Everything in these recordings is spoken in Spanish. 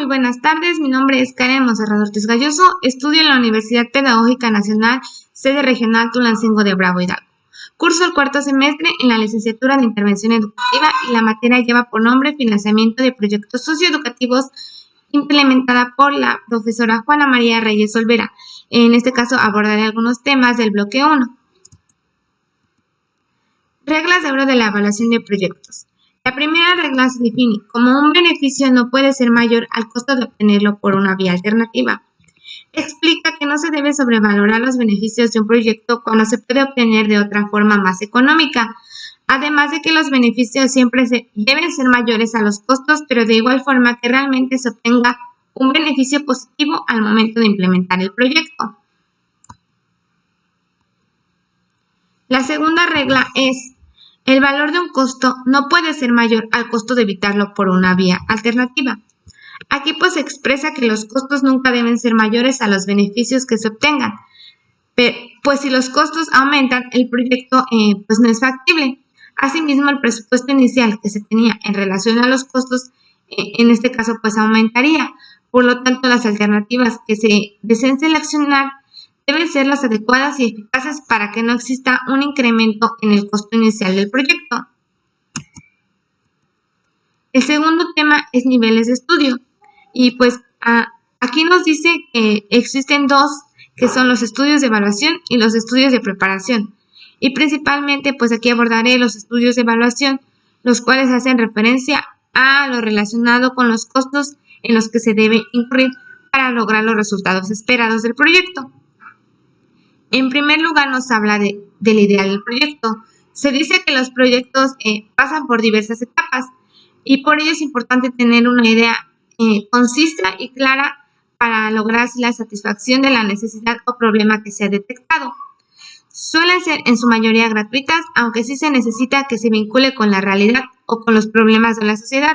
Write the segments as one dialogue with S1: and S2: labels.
S1: muy buenas tardes. Mi nombre es Karen Monserrat Ortiz Galloso. Estudio en la Universidad Pedagógica Nacional, sede regional Tulancingo de Bravo, Hidalgo. Curso el cuarto semestre en la licenciatura de Intervención Educativa y la materia lleva por nombre Financiamiento de Proyectos Socioeducativos, implementada por la profesora Juana María Reyes Olvera. En este caso abordaré algunos temas del bloque 1. Reglas de oro de la evaluación de proyectos. La primera regla se define como un beneficio no puede ser mayor al costo de obtenerlo por una vía alternativa. Explica que no se debe sobrevalorar los beneficios de un proyecto cuando se puede obtener de otra forma más económica, además de que los beneficios siempre deben ser mayores a los costos, pero de igual forma que realmente se obtenga un beneficio positivo al momento de implementar el proyecto. La segunda regla es: el valor de un costo no puede ser mayor al costo de evitarlo por una vía alternativa. Aquí pues se expresa que los costos nunca deben ser mayores a los beneficios que se obtengan, pues si los costos aumentan, el proyecto pues no es factible. Asimismo, el presupuesto inicial que se tenía en relación a los costos, en este caso pues aumentaría. Por lo tanto, las alternativas que se deseen seleccionar deben ser las adecuadas y eficaces para que no exista un incremento en el costo inicial del proyecto. El segundo tema es niveles de estudio. Y pues aquí nos dice que existen dos, que son los estudios de evaluación y los estudios de preparación. Y principalmente pues aquí abordaré los estudios de evaluación, los cuales hacen referencia a lo relacionado con los costos en los que se debe incurrir para lograr los resultados esperados del proyecto. En primer lugar nos habla del ideal del proyecto. Se dice que los proyectos pasan por diversas etapas y por ello es importante tener una idea concisa y clara para lograr así la satisfacción de la necesidad o problema que se ha detectado. Suelen ser en su mayoría gratuitas, aunque sí se necesita que se vincule con la realidad o con los problemas de la sociedad.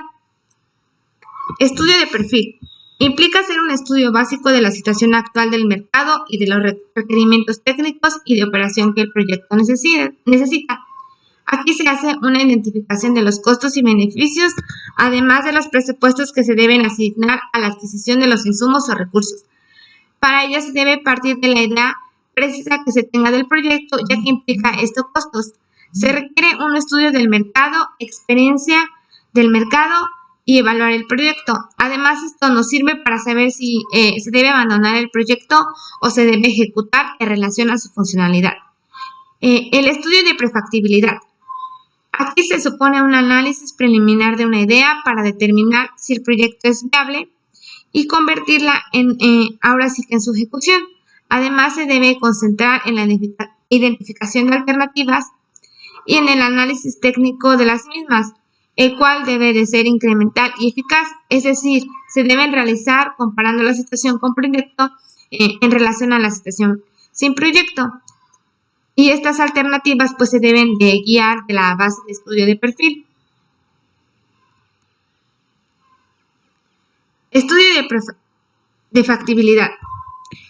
S1: Estudio de perfil. Implica hacer un estudio básico de la situación actual del mercado y de los requerimientos técnicos y de operación que el proyecto necesita. Aquí se hace una identificación de los costos y beneficios, además de los presupuestos que se deben asignar a la adquisición de los insumos o recursos. Para ello se debe partir de la idea precisa que se tenga del proyecto, ya que implica estos costos. Se requiere un estudio del mercado, experiencia del mercado y evaluar el proyecto. Además, esto nos sirve para saber si se debe abandonar el proyecto o se debe ejecutar en relación a su funcionalidad. El estudio de prefactibilidad. Aquí se supone un análisis preliminar de una idea para determinar si el proyecto es viable y convertirla ahora sí que en su ejecución. Además, se debe concentrar en la identificación de alternativas y en el análisis técnico de las mismas, el cual debe de ser incremental y eficaz, es decir, se deben realizar comparando la situación con proyecto en relación a la situación sin proyecto. Y estas alternativas pues se deben de guiar de la base de estudio de perfil. Estudio de factibilidad.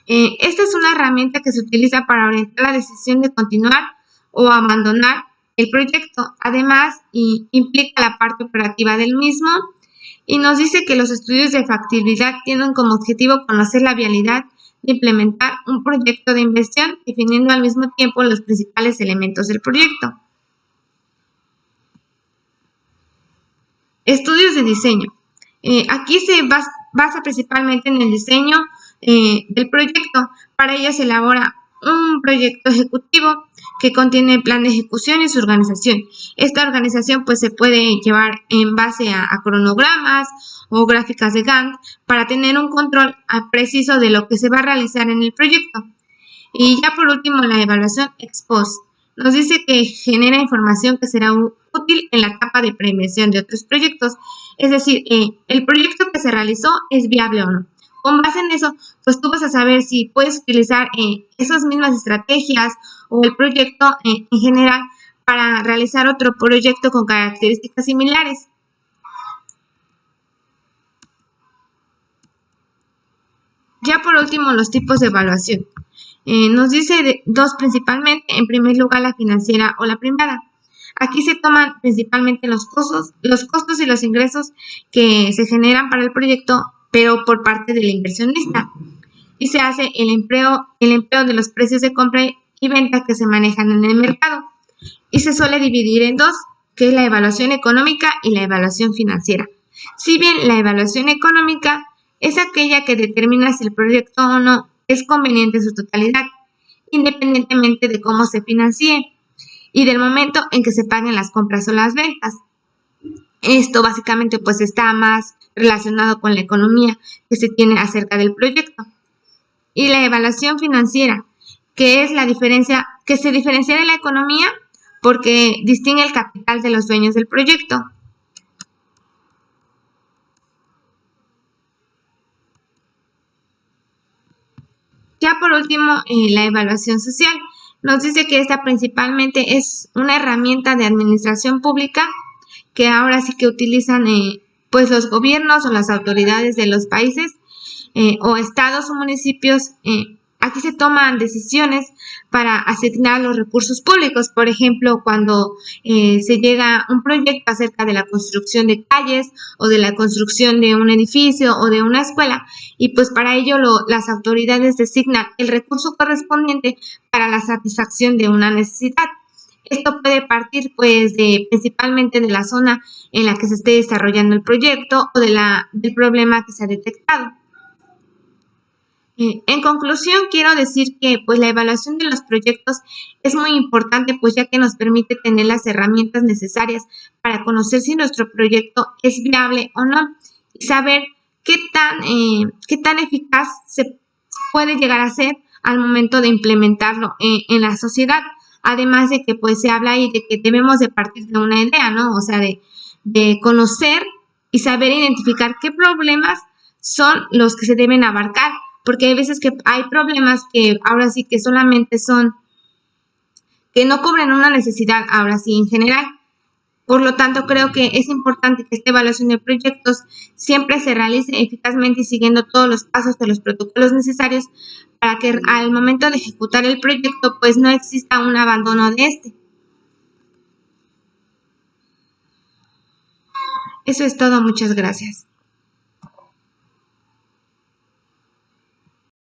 S1: Esta es una herramienta que se utiliza para orientar la decisión de continuar o abandonar el proyecto. Además, implica la parte operativa del mismo y nos dice que los estudios de factibilidad tienen como objetivo conocer la viabilidad de implementar un proyecto de inversión, definiendo al mismo tiempo los principales elementos del proyecto. Estudios de diseño. Aquí se basa principalmente en el diseño del proyecto. Para ello se elabora un proyecto ejecutivo que contiene el plan de ejecución y su organización. Esta organización pues se puede llevar en base a cronogramas o gráficas de Gantt para tener un control preciso de lo que se va a realizar en el proyecto. Y ya por último, la evaluación ex post. Nos dice que genera información que será útil en la etapa de preinversión de otros proyectos. Es decir, el proyecto que se realizó es viable o no. Con base en eso, pues tú vas a saber si puedes utilizar esas mismas estrategias o el proyecto en general para realizar otro proyecto con características similares. Ya por último, los tipos de evaluación. Nos dice dos principalmente. En primer lugar, la financiera o la privada. Aquí se toman principalmente los costos y los ingresos que se generan para el proyecto, pero por parte del inversionista. Y se hace el empleo de los precios de compra y venta que se manejan en el mercado. Y se suele dividir en dos, que es la evaluación económica y la evaluación financiera. Si bien la evaluación económica es aquella que determina si el proyecto o no es conveniente en su totalidad, independientemente de cómo se financie y del momento en que se paguen las compras o las ventas. Esto básicamente pues está más relacionado con la economía que se tiene acerca del proyecto. Y la evaluación financiera, que es la diferencia, que se diferencia de la economía porque distingue el capital de los dueños del proyecto. Ya por último, la evaluación social. Nos dice que esta principalmente es una herramienta de administración pública que ahora sí que utilizan pues los gobiernos o las autoridades de los países o estados o municipios. Aquí se toman decisiones para asignar los recursos públicos. Por ejemplo, cuando se llega a un proyecto acerca de la construcción de calles o de la construcción de un edificio o de una escuela, y pues para ello las autoridades designan el recurso correspondiente para la satisfacción de una necesidad. Esto puede partir pues principalmente de la zona en la que se esté desarrollando el proyecto o del problema que se ha detectado. En conclusión, quiero decir que pues la evaluación de los proyectos es muy importante, pues ya que nos permite tener las herramientas necesarias para conocer si nuestro proyecto es viable o no y saber qué tan eficaz se puede llegar a ser al momento de implementarlo en la sociedad. Además de que pues se habla ahí de que debemos de partir de una idea, ¿no? O sea, de conocer y saber identificar qué problemas son los que se deben abarcar, porque hay veces que hay problemas que ahora sí que solamente son, que no cubren una necesidad ahora sí en general. Por lo tanto, creo que es importante que esta evaluación de proyectos siempre se realice eficazmente y siguiendo todos los pasos de los protocolos necesarios para que al momento de ejecutar el proyecto pues no exista un abandono de este. Eso es todo, muchas gracias.